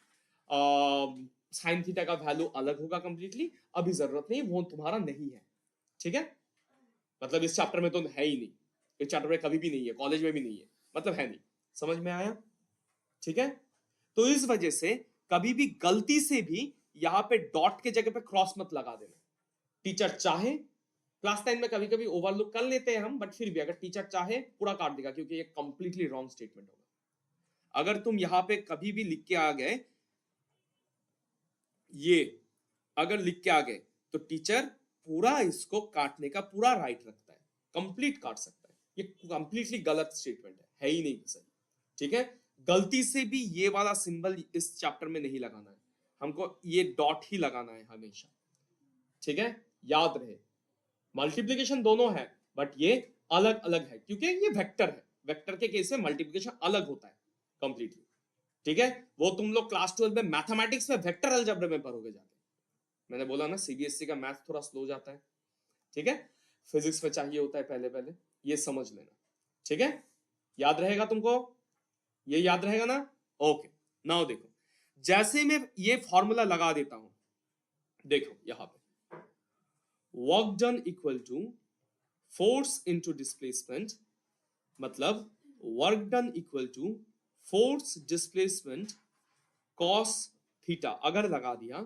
साइन थीटा का वैल्यू अलग होगा कंप्लीटली, अभी जरूरत नहीं, वो तुम्हारा नहीं है। ठीक है, मतलब इस चैप्टर में तो है ही नहीं, इस चैप्टर में कभी भी नहीं है, कॉलेज में भी नहीं है, मतलब है नहीं। समझ में आया? ठीक है, तो इस वजह से कभी भी गलती से भी यहां पे डॉट के जगह पे क्रॉस मत लगा देना। टीचर चाहे, क्लास 10 में कभी कभी ओवरलुक कर लेते हैं हम, बट फिर भी अगर टीचर चाहे पूरा काट देगा, क्योंकि ये कंप्लीटली रॉन्ग स्टेटमेंट होगा। अगर तुम यहां पे कभी भी लिख के आ गए, ये अगर लिख के आ गए, तो टीचर पूरा इसको काटने का पूरा राइट रखता है, कंप्लीट काट सकता है। ये कंप्लीटली गलत स्टेटमेंट है ही नहीं सही। ठीक है, गलती से भी ये वाला सिंबल इस चैप्टर में नहीं लगाना है, हमको ये डॉट ही लगाना है हमेशा। ठीक है, याद रहे, मल्टीप्लिकेशन दोनों है, बट ये अलग अलग है, क्योंकि ये वेक्टर है। वेक्टर के केस में मल्टीप्लिकेशन अलग होता है कंप्लीटली। ठीक है, वो तुम लोग क्लास 12 में मैथमेटिक्स में वेक्टर अलजेब्रा में पढ़ोगे जाके। मैंने बोला ना, सीबीएसई का मैथ थोड़ा स्लो जाता है। ठीक है, फिजिक्स में चाहिए होता है पहले पहले, ये समझ लेना। ठीक है, याद रहेगा तुमको? ये याद रहेगा ना? ओके, नाउ देखो, जैसे मैं ये फॉर्मूला लगा देता हूं, देखो यहां पे work done equal to force into displacement, मतलब work done equal to force displacement cos theta. अगर लगा दिया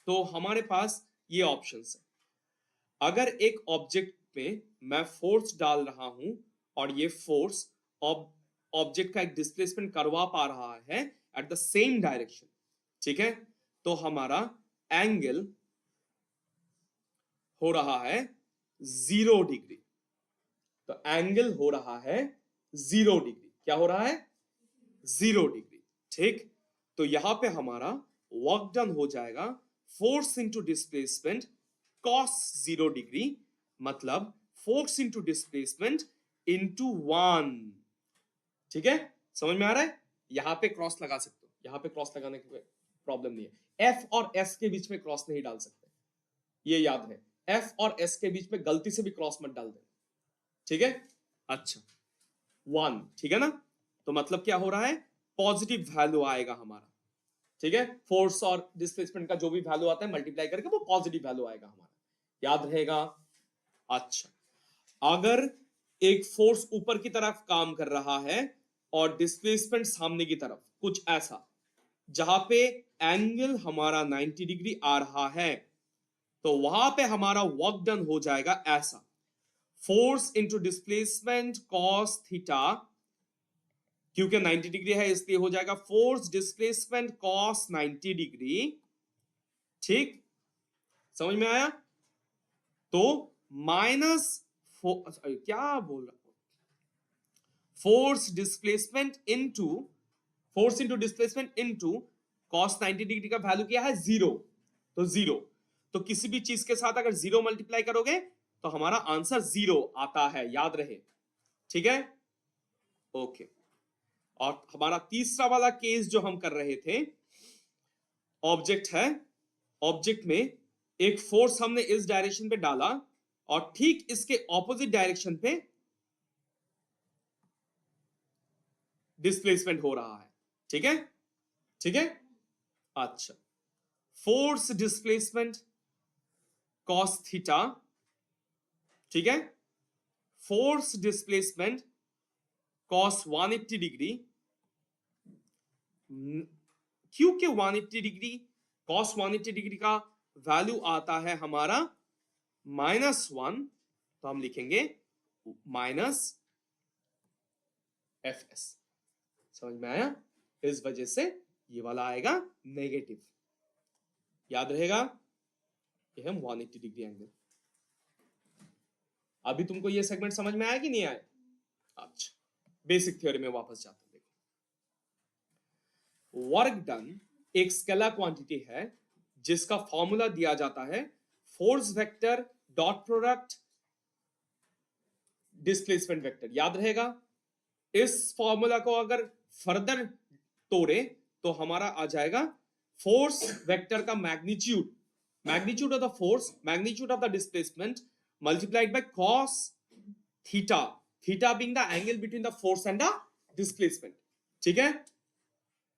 तो हमारे पास ये ऑप्शंस है। अगर एक ऑब्जेक्ट में मैं फोर्स डाल रहा हूं और ये फोर्स ऑब्जेक्ट का एक डिस्प्लेसमेंट करवा पा रहा है एट द सेम डायरेक्शन, ठीक है, तो हमारा एंगल हो रहा है 0 डिग्री। तो एंगल हो रहा है 0 डिग्री। क्या हो रहा है? 0 डिग्री। ठीक, तो यहां पे हमारा वर्क डन हो जाएगा force into displacement cos 0 degree, मतलब फोर्स इंटू डिस्प्लेसमेंट इंटू 1। ठीक है, समझ में आ रहा है? यहां पे क्रॉस लगा सकते हो, यहां पे क्रॉस लगाने की प्रॉब्लम नहीं है। एफ और एस के बीच में क्रॉस नहीं डाल सकते, ये याद है। एफ और एस के बीच में गलती से भी क्रॉस मत डाल देना, ठीक है। अच्छा 1, ठीक है ना। तो मतलब क्या हो रहा है, पॉजिटिव वैल्यू आएगा हमारा, ठीक है। फोर्स और डिस्प्लेसमेंट का जो भी वैल्यू आता है मल्टीप्लाई करके वो पॉजिटिव वैल्यू आएगा हमारा, याद रहेगा। अच्छा अगर एक फोर्स ऊपर की तरफ काम कर रहा है और डिस्प्लेसमेंट सामने की तरफ, कुछ ऐसा जहां पे एंगल हमारा 90 डिग्री आ रहा है, तो वहां पे हमारा वर्क डन हो जाएगा ऐसा, force into displacement cos theta, क्योंकि 90 डिग्री है इसलिए हो जाएगा फोर्स डिस्प्लेसमेंट कॉस 90 डिग्री, ठीक, समझ में आया। तो माइनस क्या बोल रहा हूं, force into displacement into cos 90 degree का वैल्यू क्या है, 0, तो 0, तो किसी भी चीज के साथ अगर 0 मल्टीप्लाई करोगे तो हमारा आंसर 0 आता है, याद रहे, ठीक है। ओके, और हमारा तीसरा वाला केस जो हम कर रहे थे, ऑब्जेक्ट है, ऑब्जेक्ट में एक फोर्स हमने इस डायरेक्शन पे डाला और ठीक इसके ऑपोजिट डायरेक्शन पे डिस्प्लेसमेंट हो रहा है, ठीक है, ठीक है। अच्छा फोर्स डिस्प्लेसमेंट कॉस थीटा, ठीक है, फोर्स डिस्प्लेसमेंट कॉस 180 डिग्री, क्योंकि 180 डिग्री कॉस 180 डिग्री का वैल्यू आता है हमारा -1, तो हम लिखेंगे माइनस एफ एस, समझ में आया। इस वजह से ये वाला आएगा नेगेटिव, याद रहेगा। ये है 180 डिग्री एंगल। अभी तुमको ये सेगमेंट समझ में आया कि नहीं आया। अच्छा बेसिक थ्योरी में वापस जाते हैं। देखो वर्क डन एक स्केलर क्वांटिटी है जिसका फॉर्मूला दिया जाता है force vector dot product displacement vector, याद रहेगा। इस फॉर्मूला को अगर फर्दर तोड़े तो हमारा आ जाएगा फोर्स वेक्टर का magnitude, magnitude of the force, magnitude of the displacement multiplied by cos theta, theta being the angle between the force and the displacement, ठीक है।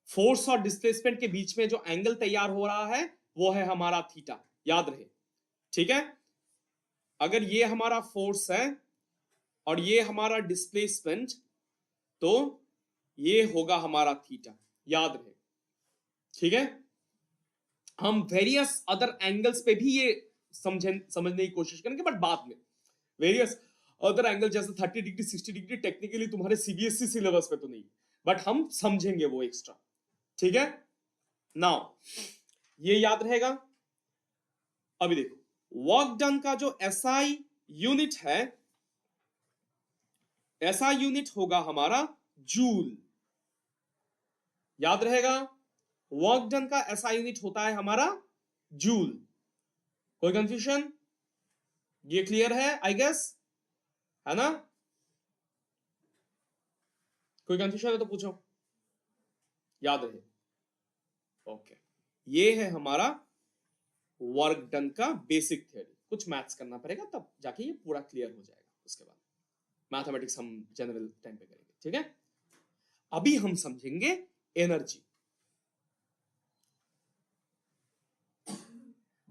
फोर्स और डिस्प्लेसमेंट के बीच में जो एंगल तैयार हो रहा है वो है हमारा थीटा, याद रहे, ठीक है। अगर ये हमारा फोर्स है और ये हमारा डिस्प्लेसमेंट, तो ये होगा हमारा थीटा, याद रहे, ठीक है। हम वेरियस अदर एंगल्स पे भी ये समझने की कोशिश करेंगे, बट बाद में वेरियस अदर एंगल जैसे 30 डिग्री 60 डिग्री टेक्निकली तुम्हारे सीबीएसई सिलेबस पे तो नहीं, बट हम समझेंगे वो एक्स्ट्रा, ठीक है। नाउ ये याद रहेगा। अभी देखो वर्क डन का जो एसआई यूनिट है, ऐसा यूनिट होगा हमारा जूल, याद रहेगा। वर्क डन का ऐसा यूनिट होता है हमारा जूल। कोई कंफ्यूजन, ये क्लियर है आई गेस, है ना। कोई कंफ्यूजन है तो पूछो, याद रहे। ओके ये है हमारा वर्क डन का बेसिक थ्योरी। कुछ मैथ्स करना पड़ेगा तब जाके ये पूरा क्लियर हो जाएगा, उसके बाद मैथमेटिक्स हम जनरल टाइम पे करेंगे, ठीक है। अभी हम समझेंगे एनर्जी।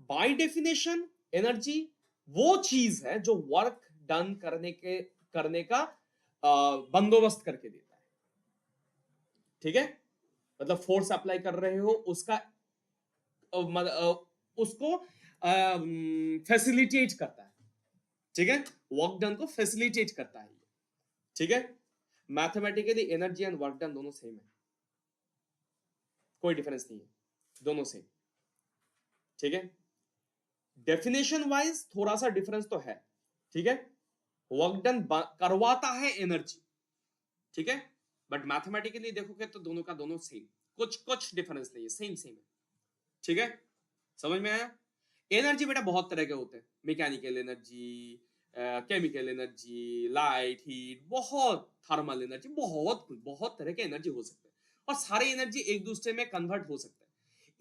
बाय डेफिनेशन एनर्जी वो चीज है जो वर्क डन करने का बंदोबस्त करके देता है, ठीक है। मतलब फोर्स अप्लाई कर रहे हो उसका उसको फैसिलिटेट करता है, ठीक है। वर्क डन को फैसिलिटेट करता है, ठीक है। Mathematically energy and work done दोनों सेम है, कोई डिफरेंस नहीं है, दोनों सेम, ठीक है। डेफिनेशन वाइज थोड़ा सा डिफरेंस तो है, ठीक है। वर्क डन करवाता है एनर्जी, ठीक है, बट मैथमेटिकली देखोगे तो दोनों का दोनों सेम, कुछ कुछ डिफरेंस नहीं है, सेम सेम है, ठीक है। समझ में आया। एनर्जी बेटा बहुत तरह के होते हैं, mechanical energy, chemical energy, light heat, बहुत थर्मल एनर्जी, बहुत तरह के एनर्जी हो सकते हैं। और सारे एनर्जी एक दूसरे में कन्वर्ट हो सकते हैं।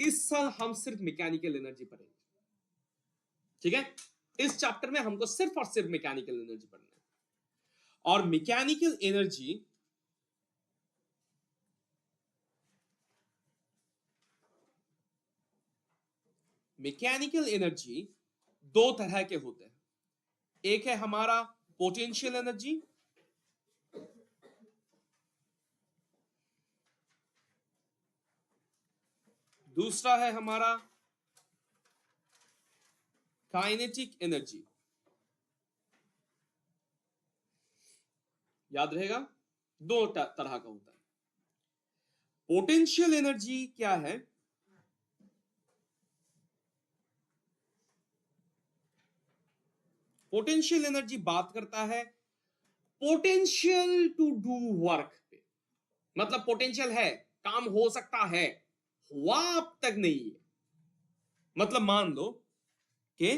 इस साल हम सिर्फ मैकेनिकल एनर्जी पढ़ेंगे, ठीक है? इस चैप्टर में हमको सिर्फ और सिर्फ मैकेनिकल एनर्जी पढ़ना है। और मैकेनिकल एनर्जी दो तरह के होते हैं। एक है हमारा पोटेंशियल एनर्जी, दूसरा है हमारा काइनेटिक एनर्जी। याद रहेगा, दो तरह का होता है। पोटेंशियल एनर्जी क्या है? पोटेंशियल एनर्जी बात करता है पोटेंशियल टू डू वर्क पे, मतलब पोटेंशियल है, काम हो सकता है, हुआ अब तक नहीं है। मतलब मान लो कि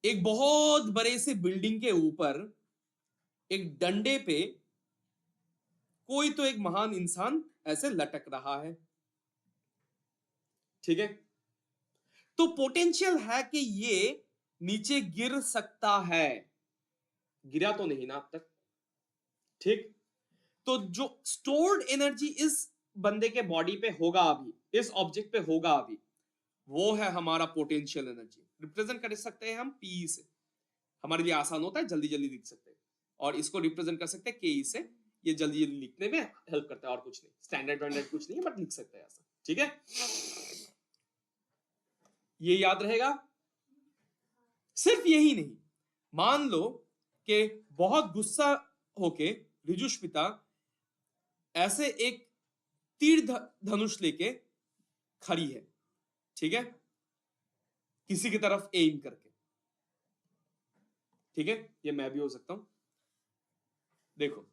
एक बहुत बड़े से बिल्डिंग के ऊपर एक डंडे पे कोई तो एक महान इंसान ऐसे लटक रहा है, ठीक है? तो पोटेंशियल है कि ये नीचे गिर सकता है, गिरा तो नहीं ना अब तक, ठीक? तो जो स्टोर्ड एनर्जी इस बंदे के बॉडी पे होगा अभी, इस ऑब्जेक्ट पे होगा अभी, वो है हमारा पोटेंशियल एनर्जी। रिप्रेजेंट कर सकते हैं हम पी से, हमारे लिए आसान होता है, जल्दी जल्दी लिख सकते हैं। और इसको रिप्रेजेंट कर सकते हैं के से, ये जल्दी जल्दी लिखने में हेल्प करता है, और कुछ नहीं, स्टैंडर्ड वैंडर्ड कुछ नहीं है, बट लिख सकते हैं ऐसा, ठीक है? ये याद रहेगा। सिर्फ यही नहीं, मान लो कि बहुत गुस्सा होके ऋजुष्पिता ऐसे एक तीर धनुष लेके खड़ी है, ठीक है, किसी की तरफ एम करके, ठीक है? ये मैं भी हो सकता हूं। देखो,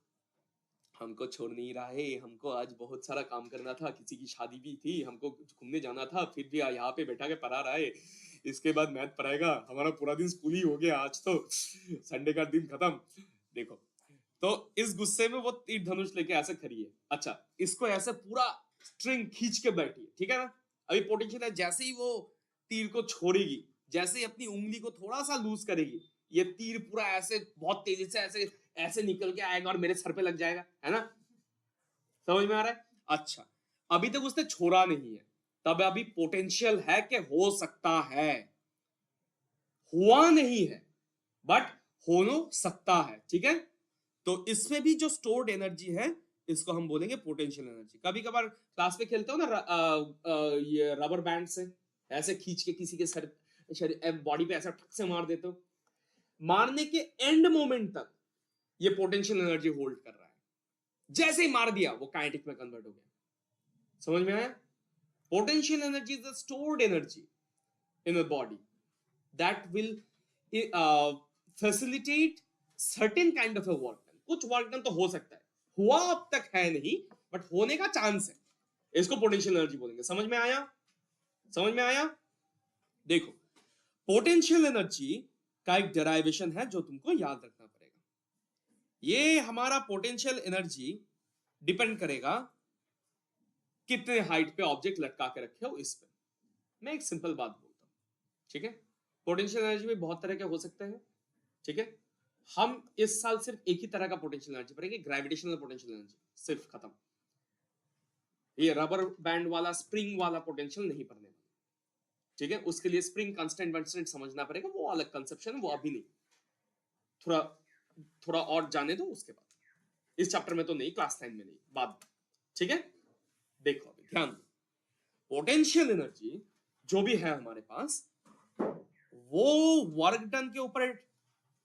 हमको छोड़ नहीं रहा है, हमको आज बहुत सारा काम करना था, किसी की शादी भी थी, हमको घूमने जाना था, फिर भी यहाँ पे बैठा के पढ़ा रहा है, इसके बाद मैथ पढ़ाएगा, हमारा पूरा दिन स्कूल ही हो गया, आज तो संडे का दिन खत्म। देखो, तो इस गुस्से में वो तीर धनुष लेके ऐसे खड़ी है। अच्छा, इसको ऐसे पूरा स्ट्रिंग खींच के बैठी है, ठीक है ना? अभी पोटेंशियल है, जैसे ही वो तीर को छोड़ेगी, जैसे ही अपनी उंगली को थोड़ा सा लूज करेगी, ये तीर पूरा ऐसे बहुत तेजी से ऐसे ऐसे निकल के आएगा और मेरे सर पे लग जाएगा, है ना? समझ में आ रहा है? अच्छा, अभी तक उसने छोड़ा नहीं है, तब अभी पोटेंशियल है कि हो सकता है, हुआ नहीं है, बट हो सकता है, ठीक है? तो इसमें भी जो स्टोर्ड एनर्जी है, इसको हम बोलेंगे पोटेंशियल एनर्जी। कभी कभार क्लास में खेलते हो ना, ये रबर बैंड से ऐसे खींच के किसी के सर बॉडी पे ऐसा ठक से मार देते हो, मारने के एंड मोमेंट तक ये पोटेंशियल एनर्जी होल्ड कर रहा है, जैसे ही मार दिया वो काइनेटिक में कन्वर्ट हो गया। समझ में आया? Potential energy is the stored energy in a body that will facilitate certain kind of a work done. कुछ वर्क डन तो हो सकता है, हुआ अब तक है नहीं, बट होने का चांस है, इसको पोटेंशियल एनर्जी बोलेंगे। समझ में आया? समझ में आया? देखो, पोटेंशियल एनर्जी का एक डेराइवेशन है जो तुमको याद रखना पड़ेगा। ये हमारा पोटेंशियल एनर्जी डिपेंड करेगा कितने हाइट पे ऑब्जेक्ट लटका के रखे हो इस पे। मैं एक सिंपल बात बोलता हूं, ठीक है? पोटेंशियल एनर्जी भी बहुत तरह के हो सकते हैं, ठीक है? हम इस साल सिर्फ एक ही तरह का पोटेंशियल एनर्जी पढ़ेंगे, ग्रेविटेशनल पोटेंशियल एनर्जी, सिर्फ खत्म। ये रबर बैंड वाला स्प्रिंग वाला पोटेंशियल नहीं पढ़ने वाला, ठीक है? उसके लिए स्प्रिंग कांस्टेंट वांस्टेंट समझना पड़ेगा, वो अलग कंसेप्शन है, वो अभी नहीं, थोड़ा थोड़ा और जाने दो, उसके बाद। इस चैप्टर में तो नहीं, क्लास 9 में नहीं, बाद, ठीक है? देखो अभी ध्यान दो, पोटेंशियल एनर्जी जो भी है हमारे पास, वो वर्क डन के ऊपर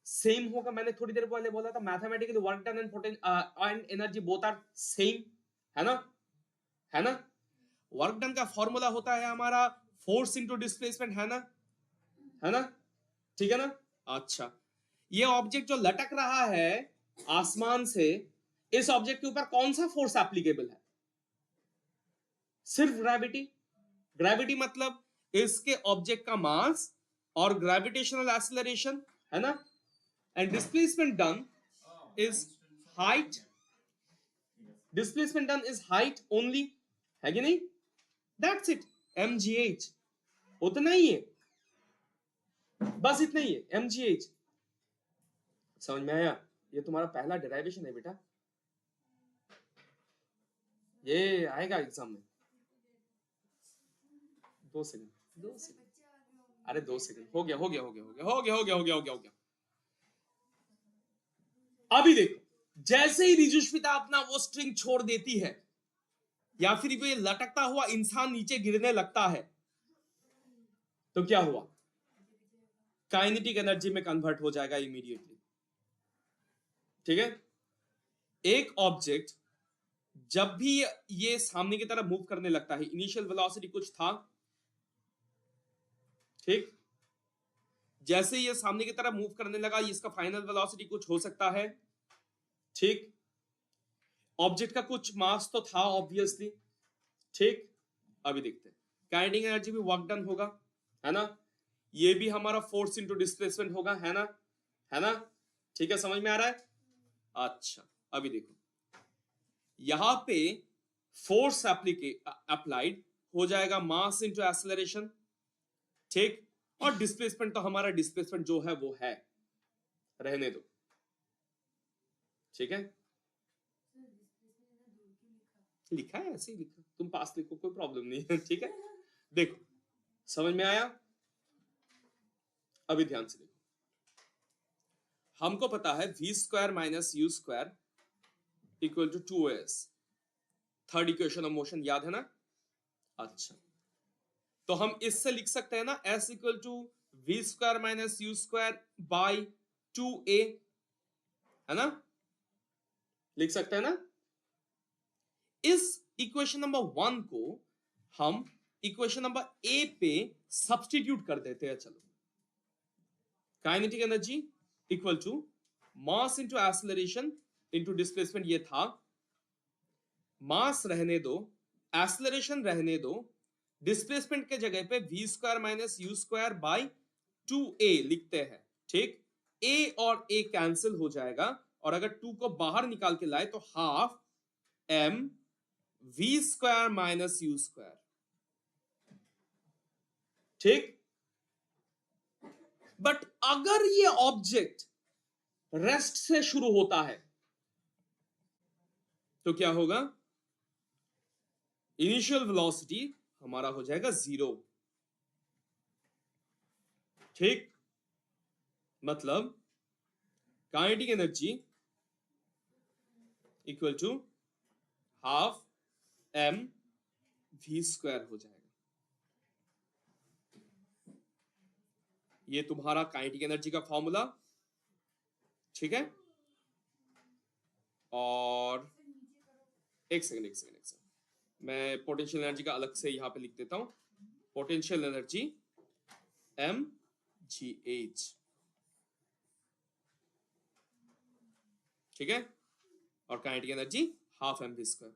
सेम होगा। मैंने थोड़ी देर पहले बोला था, mathematically work done and energy both are same, है ना? है ना? वर्क डन का फॉर्मूला होता है हमारा फोर्स इनटू डिस्प्लेसमेंट, है ना? है ना? ठीक है ना? अच्छा, ये ऑब्जेक्ट जो लटक रहा है आसमान से, इस ऑब्जेक्ट के ऊपर कौन सा फोर्स एप्लीकेबल है? सिर्फ ग्रेविटी। ग्रेविटी मतलब इसके ऑब्जेक्ट का मास और ग्रेविटेशनल एक्सीलरेशन, है ना? And displacement done is height displacement done is height only, है कि नहीं? दैट्स इट, mgh, उतना ही है, बस इतना ही है, mgh। समझ में आया? ये तुम्हारा पहला डेरिवेशन है बेटा, ये आएगा एग्जाम में। 2 सेकंड, अरे 2 सेकंड, हो गया हो गया हो गया हो गया हो गया हो गया हो गया हो गया हो गया। अभी देखो, जैसे ही रिजुष्विता अपना वो स्ट्रिंग छोड़ देती है या फिर ये लटकता हुआ इंसान नीचे गिरने लगता है, तो क्या हुआ? काइनेटिक एनर्जी में कन्वर्ट हो जाएगा इमीडिएटली। ठीक है? एक ऑब्जेक्ट जब भी ये सामने की तरफ मूव करने लगता है, इनिशियल वेलोसिटी कुछ था, ठीक, जैसे ये सामने की तरफ मूव करने लगा, इसका फाइनल वेलोसिटी कुछ हो सकता है, ठीक, ऑब्जेक्ट का कुछ मास तो था ऑब्वियसली, ठीक। अभी देखते हैं, काइनेटिक एनर्जी भी वर्क डन होगा, है ना? ये भी हमारा फोर्स इनटू डिस्प्लेसमेंट होगा, है ना? है ना? ठीक है, समझ में आ रहा है? अच्छा, अभी देखो, यहां पे फोर्स अप्लाइड हो जाएगा मास इनटू एक्सेलरेशन, ठीक, और डिस्प्लेसमेंट तो हमारा डिस्प्लेसमेंट जो है वो है, रहने दो, ठीक है? लिखा है, ऐसे ही लिखा, तुम पास लिखो, कोई प्रॉब्लम नहीं है, ठीक है? देखो, समझ में आया? अभी ध्यान से देखो, हमको पता है v square minus u square equal to 2s, third equation of motion याद है ना? अच्छा, तो हम इससे लिख सकते हैं ना, s equal to v square minus u square by 2a, है ना? लिख सकते हैं ना? इस इक्वेशन नंबर 1 को हम इक्वेशन नंबर ए पे सब्स्टिट्यूट कर देते हैं। चलो, kinetic energy equal to mass into acceleration into displacement, ये था, मास रहने दो, एक्सेलरेशन रहने दो, डिस्प्लेसमेंट के जगह पे v square minus u square by 2a लिखते हैं, ठीक। a और a कैंसिल हो जाएगा, और अगर 2 को बाहर निकाल के लाए तो half m v square minus u square, ठीक। बट अगर ये ऑब्जेक्ट रेस्ट से शुरू होता है तो क्या होगा? इनिशियल वेलोसिटी हमारा हो जाएगा 0, ठीक। मतलब kinetic energy equal to half m v square हो जाएगा। ये तुम्हारा काइनेटिक एनर्जी का फॉर्मूला, ठीक है। और एक सेकंड, मैं पोटेंशियल एनर्जी का अलग से यहां पे लिख देता हूं, पोटेंशियल एनर्जी mgh, ठीक है, और kinetic energy half m v square.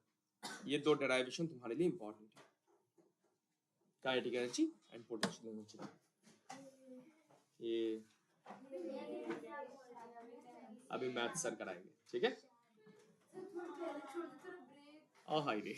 ये दो डेरिवेशन तुम्हारे लिए इंपॉर्टेंट है, kinetic energy and potential energy. ये अभी मैथ सर कराएंगे, ठीक है। हाय रे।